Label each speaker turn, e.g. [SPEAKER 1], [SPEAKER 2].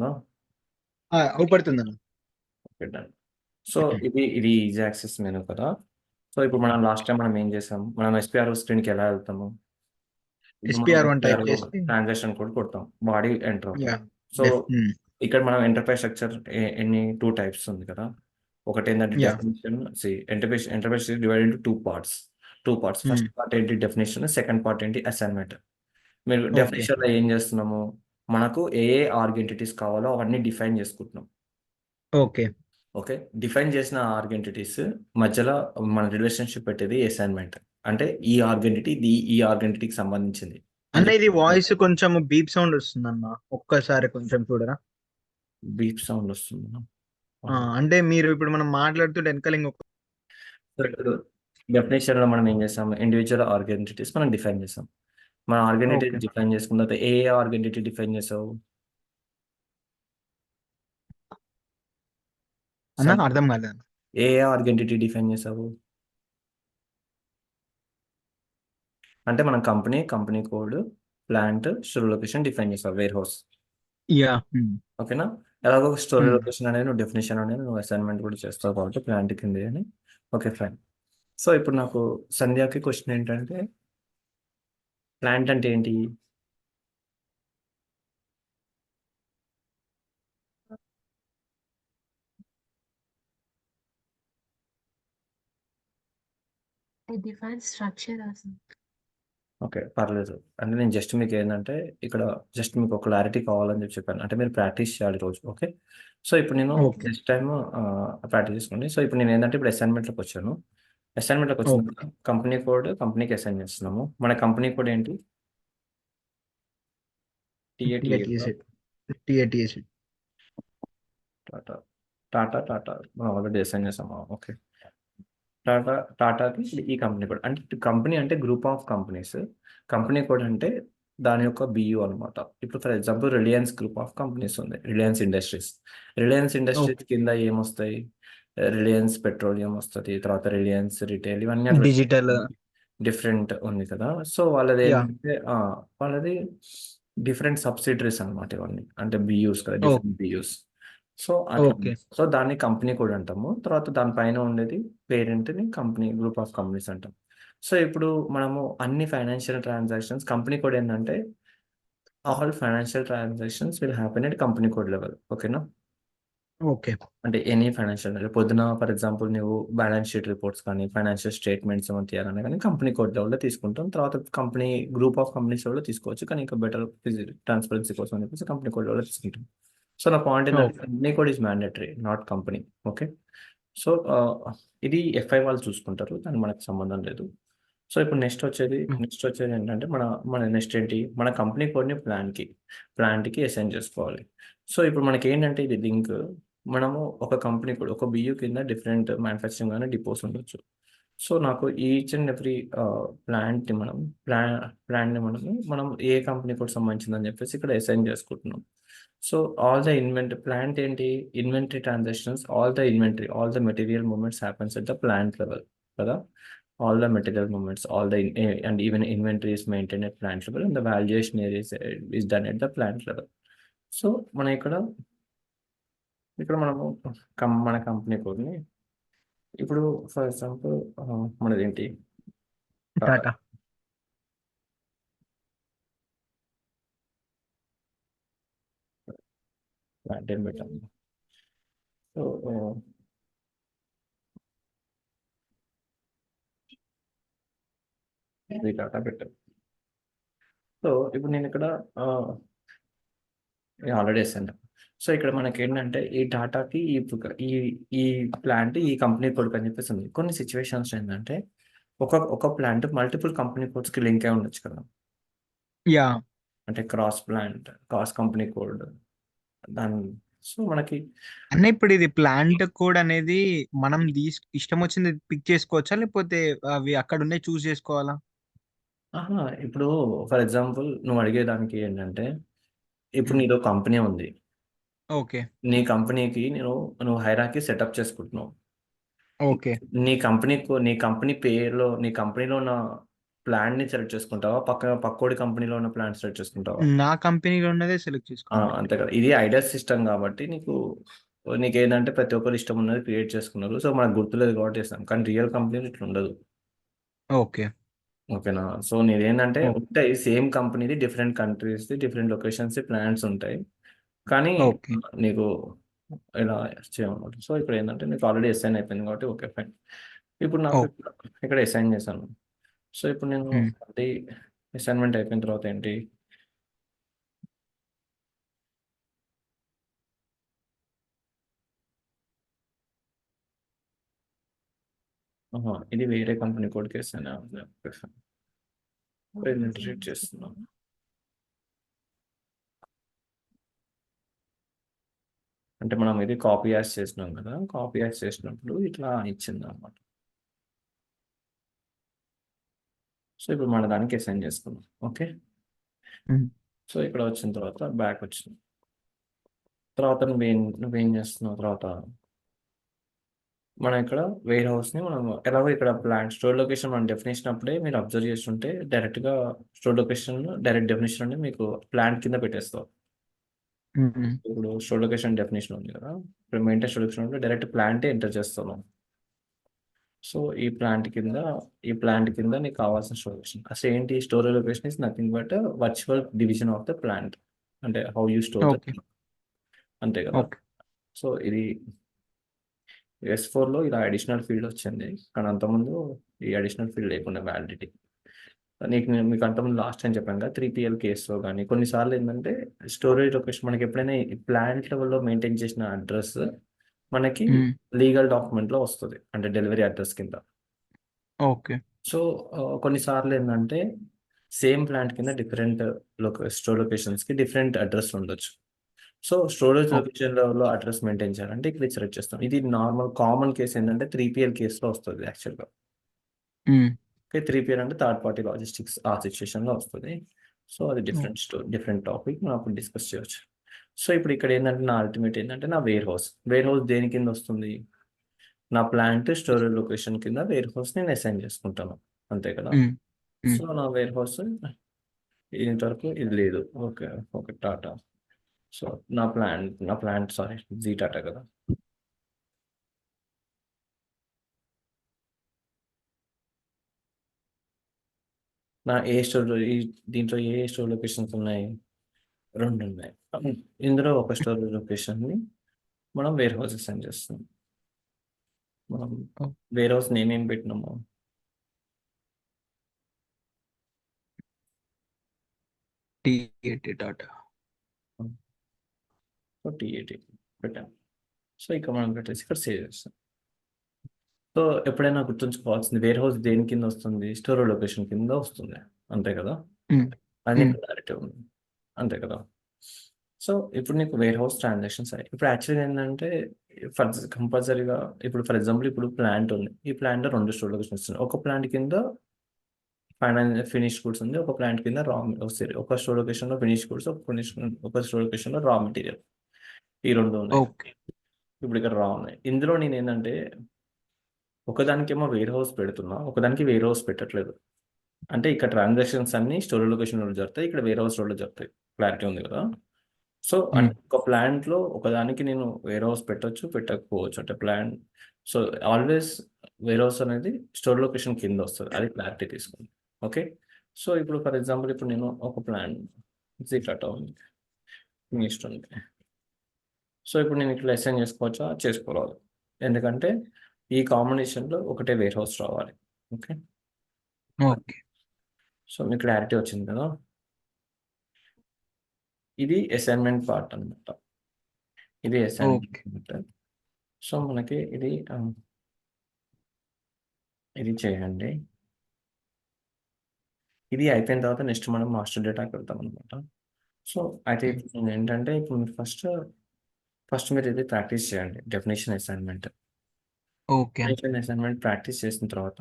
[SPEAKER 1] అవుపడుతుందా?
[SPEAKER 2] అవుపడుతుందన్న.
[SPEAKER 1] Okay. Done. So, ఇది easy access menu కదా! So, ఇప్పుడు మనం లాస్ట్ టైమ్ మనం ఏం చేసాం? మనం ఎస్‌పీఆర్‌ఓ స్క్రీన్‌కి ఎలా వెళ్తాము? ఇప్పుడు మనం
[SPEAKER 2] ఎస్పీఆర్ వన్ టైప్
[SPEAKER 1] ఎస్‌పీఆర్‌ఓ
[SPEAKER 2] చేసి
[SPEAKER 1] ట్రాన్సాక్షన్ కోడ్ కొడతాం. బాడీ ఎంటర్ అవుతది.
[SPEAKER 2] యా
[SPEAKER 1] సో,
[SPEAKER 2] డెఫ్
[SPEAKER 1] ఇక్కడ మనం ఎంటర్‌ప్రైజ్ స్ట్రక్చర్ ఎన్ని 2 టైప్స్ ఉంది కదా! ఒకటేంటంటే
[SPEAKER 2] yeah
[SPEAKER 1] definition enterprise divided into 2 parts. 2 parts. First part ఏంటి డెఫినిషన్, సెకండ్ పార్ట్ ఏంటి అసైన్‌మెంట్. మీరు
[SPEAKER 2] ఓకే
[SPEAKER 1] డెఫినిషన్‌లో ఏం చేస్తున్నాము? మనకు ఏ ఆర్గ్ ఎంటిటీస్ కావాలో అవన్నీ డిఫైన్ చేసుకుంటున్నాం.
[SPEAKER 2] Okay
[SPEAKER 1] okay. డిఫైన్ చేసిన ఆర్గ్ ఎంటిటీస్ మధ్యలో మన రిలేషన్‌షిప్ పెట్టేది అసైన్‌మెంట్. అంటే ఈ ఆర్గ్ ఎంటిటీ ఇది ఈ ఆర్గ్ ఎంటిటీకి సంబంధించింది అని
[SPEAKER 2] అన్న, ఇది
[SPEAKER 1] చెప్పి
[SPEAKER 2] వాయిస్ కొంచెం బీప్ సౌండ్ వస్తుందన్న. ఒక్కసారి కొంచెం చూడరా.
[SPEAKER 1] బీప్ సౌండ్ వస్తుందా?
[SPEAKER 2] అంటే మీరు ఇప్పుడు మనం మాట్లాడుతుంటే వెనకాల ఇంకొక
[SPEAKER 1] సో, ఇప్పుడు డెఫినిషన్‌లో మనం ఏం చేసాం? ఇండివిడ్యువల్ ఆర్గ్ ఎంటిటీస్ మనం డిఫైన్ చేసాం. మన ఆర్గ్ ఎంటిటీస్
[SPEAKER 2] ఓకే
[SPEAKER 1] డిఫైన్ చేసుకున్న తర్వాత ఏ ఆర్గ్ ఎంటిటీ డిఫైన్ చేసావు?
[SPEAKER 2] అన్న, అర్థం కాలేదు.
[SPEAKER 1] ఏ ఆర్గ్ ఎంటిటీ డిఫైన్ చేసావు? అంటే మనం company code, plant, store location define చేసావు. Warehouse.
[SPEAKER 2] యా
[SPEAKER 1] ఓకేనా? ఎలాగో స్టోర్ లొకేషన్ అనేది నువ్వు డెఫినిషన్ అనేది నువ్వు అసైన్మెంట్ కూడా చేస్తావు కాబట్టి ప్లాంట్ కింద అని. Okay, fine. సో, ఇప్పుడు నాకు సంధ్యాకి క్వశ్చన్ ఏంటంటే ప్లాంట్ అంటే ఏంటి?
[SPEAKER 3] It defines structure as
[SPEAKER 1] okay, పర్లేదు. అంటే నేను జస్ట్ మీకు ఏంటంటే ఇక్కడ జస్ట్ మీకు ఒక క్లారిటీ కావాలని చెప్పాను. అంటే మీరు ప్రాక్టీస్ చేయాలి రోజు. ఓకే. సో, ఇప్పుడు నేను
[SPEAKER 2] ఓకే
[SPEAKER 1] నెక్స్ట్ టైమ్ ప్రాక్టీస్ చేసుకోండి. సో, ఇప్పుడు నేను ఏంటంటే ఇప్పుడు అసైన్మెంట్లోకి వచ్చాను. అసైన్మెంట్లోకి వచ్చిన
[SPEAKER 2] ఓకే
[SPEAKER 1] కంపెనీ కోడ్ కంపెనీకి అసైన్ చేస్తున్నాము. మన కంపెనీ కోడ్ ఏంటి? టీఏటీఏ.
[SPEAKER 2] టిఏటిఎస్ టిఏటిఎస్
[SPEAKER 1] టాటా టాటా మనం ఆల్రెడీ అసైన్ చేసాము. ఓకే. టాటాకి ఈ కంపెనీ కోడ్ అంటే కంపెనీ అంటే group of companies. Company code అంటే దాని యొక్క బియు అనమాట. ఇప్పుడు for example Reliance group of companies ఉంది. Reliance Industries. Reliance Industries
[SPEAKER 2] okay
[SPEAKER 1] కింద ఏమొస్తాయి? రిలయన్స్ పెట్రోలియం వస్తుంది. తర్వాత రిలయన్స్ రిటైల్, ఇవన్నీ అట్లా
[SPEAKER 2] డిజిటల్
[SPEAKER 1] డిఫరెంట్ ఉంది కదా! సో, వాళ్ళది
[SPEAKER 2] యా
[SPEAKER 1] ఏంటంటే వాళ్ళది డిఫరెంట్ సబ్సిడరీస్ అనమాట ఇవన్నీ. అంటే బియూస్ కదా! డిఫరెంట్ బియూస్. సో, అట్లా.
[SPEAKER 2] ఓకే
[SPEAKER 1] సో, దాన్ని కంపెనీ కోడ్ అంటాము. తర్వాత దాని పైన ఉండేది పేరెంట్‌ని కంపెనీ గ్రూప్ ఆఫ్ కంపెనీస్ అంటాం. సో, ఇప్పుడు మనము అన్ని ఫైనాన్షియల్ ట్రాన్సాక్షన్స్ కంపెనీ కోడ్ ఏందంటే all financial transactions will happen at company code level. ఓకేనా?
[SPEAKER 2] ఓకే
[SPEAKER 1] అంటే ఎనీ ఫైనాన్షియల్ పొద్దున ఫర్ ఎగ్జాంపుల్ నువ్వు బ్యాలెన్స్ షీట్ రిపోర్ట్స్ కానీ, ఫైనాన్షియల్ స్టేట్మెంట్స్ ఏమైనా తీయాలన్నా కానీ కంపెనీ కోడ్ లెవెల్‌లో తీసుకుంటాం. తర్వాత కంపెనీ గ్రూప్ ఆఫ్ కంపెనీస్ లెవెల్‌లో తీసుకోవచ్చు. కానీ ఇంకా బెటర్ ట్రాన్స్‌పరెన్సీ కోసం అని చెప్పేసి కంపెనీ కోడ్ లెవెల్‌లో తీసుకుంటాం. సో, నా పాయింట్ ఏంటంటే
[SPEAKER 2] okay
[SPEAKER 1] company code is mandatory not company. Okay. So, ఇది ఎఫ్ఐ వాళ్ళు చూసుకుంటారు. దానికి మనకు సంబంధం లేదు. సో, ఇప్పుడు నెక్స్ట్ వచ్చేది ఏంటంటే మన నెక్స్ట్ ఏంటి? మన కంపెనీ కోడ్‌ని ప్లాంట్‌కి అసైన్ చేసుకోవాలి. సో, ఇప్పుడు మనకేంటంటే ఇది లింక్ మనము ఒక కంపెనీ కోడ్ ఒక బియూ కింద డిఫరెంట్ మ్యానుఫ్యాక్చరింగ్ గాని డిపోస్ ఉండొచ్చు. సో, నాకు ఈచ్ అండ్ ఎవ్రీ ప్లాంట్‌ని మనం ప్లా ప్లాంట్‌ని మనం ఏ కంపెనీ కోడ్ సంబంధించిందని చెప్పేసి ఇక్కడ అసైన్ చేసుకుంటున్నాం. సో, ఆల్ ద ప్లాంట్ ఏంటి? Inventory transactions, all the material movements happens at the plant level కదా! All the material movements, and even inventory is maintained at plant level, and the valuation area is done at the plant level. So, మనం ఇక్కడ మనము మన company కోడ్‌ని ఇప్పుడు for example మనదేంటి? Tata.
[SPEAKER 2] Tata
[SPEAKER 1] plant ఏం పెట్టాము? సో, ఇది టాటా పెట్టాము. సో, ఇప్పుడు నేను ఇక్కడ ఆల్రెడీ వేసాను. సో, ఇక్కడ మనకేంటంటే ఈ టాటాకి ఈ ఈ ప్లాంట్ ఈ కంపెనీ కోడ్ అని చెప్పేసి ఉంది. కొన్ని సిట్యుయేషన్స్ ఏంటంటే ఒక ప్లాంట్ మల్టిపుల్ కంపెనీ కోడ్స్‌కి లింక్ అయి ఉండొచ్చు కదా!
[SPEAKER 2] యా
[SPEAKER 1] అంటే క్రాస్ కంపెనీ కోడ్ దాని సో, మనకి
[SPEAKER 2] అన్న, ఇప్పుడు ఇది ప్లాంట్ కోడ్ అనేది మనం ఇష్టం వచ్చింది పిక్ చేసుకోవచ్చా, లేకపోతే అవి అక్కడ ఉన్నాయి చూస్ చేసుకోవాలా?
[SPEAKER 1] ఇప్పుడు ఫర్ ఎగ్జాంపుల్ నువ్వు అడిగేదానికి ఏంటంటే, ఇప్పుడు నీదో కంపెనీ ఉంది.
[SPEAKER 2] ఓకే
[SPEAKER 1] నీ కంపెనీకి నువ్వు హైరార్కీ సెటప్ చేసుకుంటున్నావు.
[SPEAKER 2] ఓకే
[SPEAKER 1] నీ కంపెనీలో ఉన్న ప్లాన్‌ని సెలెక్ట్ చేసుకుంటావా? పక్కోడి కంపెనీలో ఉన్న ప్లాన్ సెలెక్ట్ చేసుకుంటావా?
[SPEAKER 2] నా కంపెనీలో ఉన్నదే సెలెక్ట్
[SPEAKER 1] ఆ!
[SPEAKER 2] చేసుకుంటా.
[SPEAKER 1] అంతే కదా! ఇది ఐడియాస్ సిస్టమ్ కాబట్టి నీకేందంటే ప్రతి ఒక్కరు ఇష్టం ఉన్నది క్రియేట్ చేసుకున్నారు. సో, మనకు గుర్తులేదు కాబట్టి చేసాం. కానీ రియల్ కంపెనీలో ఇట్లా ఉండదు.
[SPEAKER 2] ఓకే.
[SPEAKER 1] ఓకేనా? సో, నీదేందంటే
[SPEAKER 2] ఓకే.
[SPEAKER 1] ఉంటాయి సేమ్ కంపెనీది డిఫరెంట్ కంట్రీస్‌ది, డిఫరెంట్ లొకేషన్స్‌ది ప్లాన్స్ ఉంటాయి. కానీ
[SPEAKER 2] ఓకే.
[SPEAKER 1] నీకు ఇలా చేయమన్నమాట. సో, ఇప్పుడేందంటే నీకు ఆల్రెడీ అసైన్ అయిపోయింది కాబట్టి ఓకే ఫైన్. ఇప్పుడు నాకు
[SPEAKER 2] ఓకే.
[SPEAKER 1] ఇక్కడ అసైన్ చేశాను. సో, ఇప్పుడు నేను
[SPEAKER 2] హ్మ్.
[SPEAKER 1] మళ్ళీ అసైన్‌మెంట్ అయిపోయిన తర్వాత ఏంటి? ఆహా! ఇది వేరే కంపెనీ కోడ్‌కి assign okay fine. Payment read చేస్తున్నాను. అంటే మనం ఇది కాపీ యాజ్ చేసినాం కదా! కాపీ యాజ్ చేసినప్పుడు ఇట్లా ఇచ్చిందనమాట. సో, ఇప్పుడు మన దానికి అసైన్ చేసుకుందాం. ఓకే.
[SPEAKER 2] హ్మ్.
[SPEAKER 1] సో, ఇక్కడ వచ్చిన తర్వాత బ్యాక్ వచ్చింది. తర్వాత నువ్వేం చేస్తున్నావు తర్వాత? మనం ఇక్కడ వేర్ హౌస్‌ని మనం ఎలాగో ఇక్కడ స్టోర్ లొకేషన్ మనం డెఫినిషన్ అప్పుడే మీరు అబ్జర్వ్ చేస్తుంటే డైరెక్ట్‌గా స్టోర్ లొకేషన్ డైరెక్ట్ డెఫినిషన్ నుండి మీకు ప్లాంట్ కింద పెట్టేస్తావు.
[SPEAKER 2] హ్మ్.
[SPEAKER 1] ఇప్పుడు స్టోర్ లొకేషన్ డెఫినిషన్ ఉంది కదా! ఇప్పుడు మెయింటైన్ స్టోర్ లొకేషన్ ఉంటే డైరెక్ట్ ప్లాంటే ఎంటర్ చేస్తున్నాం. సో, ఈ ప్లాంట్ కింద నీకు కావాల్సిన స్టోర్ లొకేషన్. అసలేంటి store location is nothing but virtual division of the plant. అంటే how you store the
[SPEAKER 2] okay.
[SPEAKER 1] అంతే కదా!
[SPEAKER 2] ఓకే.
[SPEAKER 1] సో, ఇది S4లో ఇలా అడిషనల్ ఫీల్డ్ వచ్చింది. కానీ అంతకుముందు ఈ అడిషనల్ ఫీల్డ్ లేకుండా వ్యాలిడిటీ. మీకు అంతకుముందు లాస్ట్ టైమ్ చెప్పాను కదా! 3PL కేస్‌లో గాని కొన్నిసార్లు ఏందంటే స్టోరేజ్ లొకేషన్ మనకి ఎప్పుడైనా ఈ ప్లాంట్ లెవెల్‌లో మెయింటైన్ చేసిన అడ్రెస్ మనకి
[SPEAKER 2] హ్మ్.
[SPEAKER 1] లీగల్ డాక్యుమెంట్‌లో వస్తది. అంటే డెలివరీ అడ్రెస్ కింద.
[SPEAKER 2] ఓకే.
[SPEAKER 1] సో, కొన్నిసార్లు ఏందంటే సేమ్ ప్లాంట్ కింద డిఫరెంట్ స్టోర్ లొకేషన్స్‌కి డిఫరెంట్ అడ్రెస్ ఉండొచ్చు. So, storage
[SPEAKER 2] okay.
[SPEAKER 1] లొకేషన్ లెవెల్‌లో అడ్రెస్ మెయింటైన్ చేయాలంటే ఇక్కడ సెలెక్ట్ చేస్తాం. ఇది నార్మల్ కామన్ కేస్ ఏంటంటే 3PL కేస్‌లో వస్తది యాక్చువల్‌గా.
[SPEAKER 2] హ్మ్.
[SPEAKER 1] ఓకే. 3PL అంటే థర్డ్ పార్టీ లాజిస్టిక్స్ ఆ సిట్యుయేషన్‌లో వస్తది. సో, అది
[SPEAKER 2] ఓకే.
[SPEAKER 1] డిఫరెంట్ టాపిక్ మనం అప్పుడు డిస్కస్ చేయొచ్చు. సో, ఇప్పుడు ఇక్కడ ఏందంటే నా అల్టిమేట్ ఏందంటే నా వేర్ హౌస్. వేర్ హౌస్ దేని కింద వస్తుంది? నా ప్లాంట్ స్టోరేజ్ లొకేషన్ కింద వేర్ హౌస్ నేను అసైన్ చేసుకుంటాను. అంతే కదా!
[SPEAKER 2] హ్మ్. హ్మ్.
[SPEAKER 1] సో, నా వేర్ హౌస్ ఇంతవరకు ఇది లేదు. ఓకే. ఓకే. టాటా. సో, నా ప్లాంట్ సారీ జీ టాటా కదా! నా ఏ స్టోర్ ఈ దీంట్లో ఏ స్టోర్ లొకేషన్స్ ఉన్నాయి? 2 ఉన్నాయి. ఇందులో ఒక స్టోరేజ్ లొకేషన్‌ని మనం వేర్ హౌస్ అసైన్ చేస్తున్నాం. మనం
[SPEAKER 2] ఓహ్!
[SPEAKER 1] వేర్ హౌస్ నేమ్ ఏం పెట్టినాము?
[SPEAKER 2] టీ80 టాటా.
[SPEAKER 1] సో, టీ80 పెట్టాం. సో, ఇక్కడ మనం పెట్టేసి ఇక్కడ సేవ్ చేస్తాం. సో, ఎప్పుడైనా గుర్తుంచుకోవాల్సింది వేర్ హౌస్ దేని కింద వస్తుంది? స్టోరేజ్ లొకేషన్ కింద వస్తుంది. అంతే కదా!
[SPEAKER 2] హ్మ్.
[SPEAKER 1] అది
[SPEAKER 2] హ్మ్.
[SPEAKER 1] నీకు క్లారిటీ ఉంది. అంతే కదా! సో, ఇప్పుడు నీకు వేర్ హౌస్ ట్రాన్సాక్షన్స్ అయ్యాయి. ఇప్పుడు యాక్చువల్‌గా ఏందంటే కంపల్సరీగా ఇప్పుడు ఫర్ ఎగ్జాంపుల్ ఇప్పుడు ప్లాంట్ ఉంది. ఈ ప్లాంట్‌లో 2 స్టోర్ లొకేషన్స్ ఉన్నాయి. ఒక ప్లాంట్ కింద ఫినిష్డ్ గూడ్స్ ఉంది. ఒక ప్లాంట్ కింద ఒక స్టోర్ లొకేషన్‌లో ఫినిష్డ్ గూడ్స్, ఒక స్టోర్ లొకేషన్‌లో రా మెటీరియల్. ఈ 2 ఉన్నాయి.
[SPEAKER 2] ఓకే.
[SPEAKER 1] ఇప్పుడు ఇక్కడ రా ఉన్నాయి. ఇందులో నేనేందంటే ఒకదానికేమో వేర్ హౌస్ పెడుతున్నా. ఒకదానికి వేర్ హౌస్ పెట్టట్లేదు. అంటే ఇక్కడ ట్రాన్సాక్షన్స్ అన్నీ స్టోరేజ్ లొకేషన్‌లో జరుగుతాయి. ఇక్కడ వేర్ హౌస్‌లో జరుగుతాయి. క్లారిటీ ఉంది కదా! సో,
[SPEAKER 2] హ్మ్.
[SPEAKER 1] అంటే ఒక ప్లాంట్‌లో ఒకదానికి నేను వేర్ హౌస్ పెట్టొచ్చు, పెట్టకపోవచ్చు. అంటే సో, ఆల్వేస్ వేర్ హౌస్ అనేది స్టోర్ లొకేషన్ కింద వస్తది. అది క్లారిటీ తీసుకోండి. ఓకే. సో, ఇప్పుడు ఫర్ ఎగ్జాంపుల్ ఇప్పుడు నేను ఒక ప్లాన్ టాటా ఉంది. మీ ఇష్టం ఉంది. సో, ఇప్పుడు నేను ఇట్లా అసైన్ చేసుకోవచ్చా? చేసుకోరాదు. ఎందుకంటే ఈ కాంబినేషన్‌లో ఒకటే వేర్ హౌస్ రావాలి. ఓకే.
[SPEAKER 2] ఓకే.
[SPEAKER 1] సో, మీకు క్లారిటీ వచ్చింది కదా! ఇది అసైన్‌మెంట్ పార్ట్ అన్నమాట. ఇది అసైన్‌మెంట్
[SPEAKER 2] ఓకే.
[SPEAKER 1] అన్నమాట. సో, మనకి ఇది చేయండి. ఇది అయిపోయిన తర్వాత నెక్స్ట్ మనం మాస్టర్ డేటాకి వెళ్తామనమాట. సో, అయితే
[SPEAKER 2] హ్మ్.
[SPEAKER 1] ఇప్పుడు నేనేంటంటే ఇప్పుడు మీరు ఫస్ట్ మీరు ఇది ప్రాక్టీస్ చేయండి. Definition assignment.
[SPEAKER 2] Okay.
[SPEAKER 1] Definition assignment practice చేసిన తర్వాత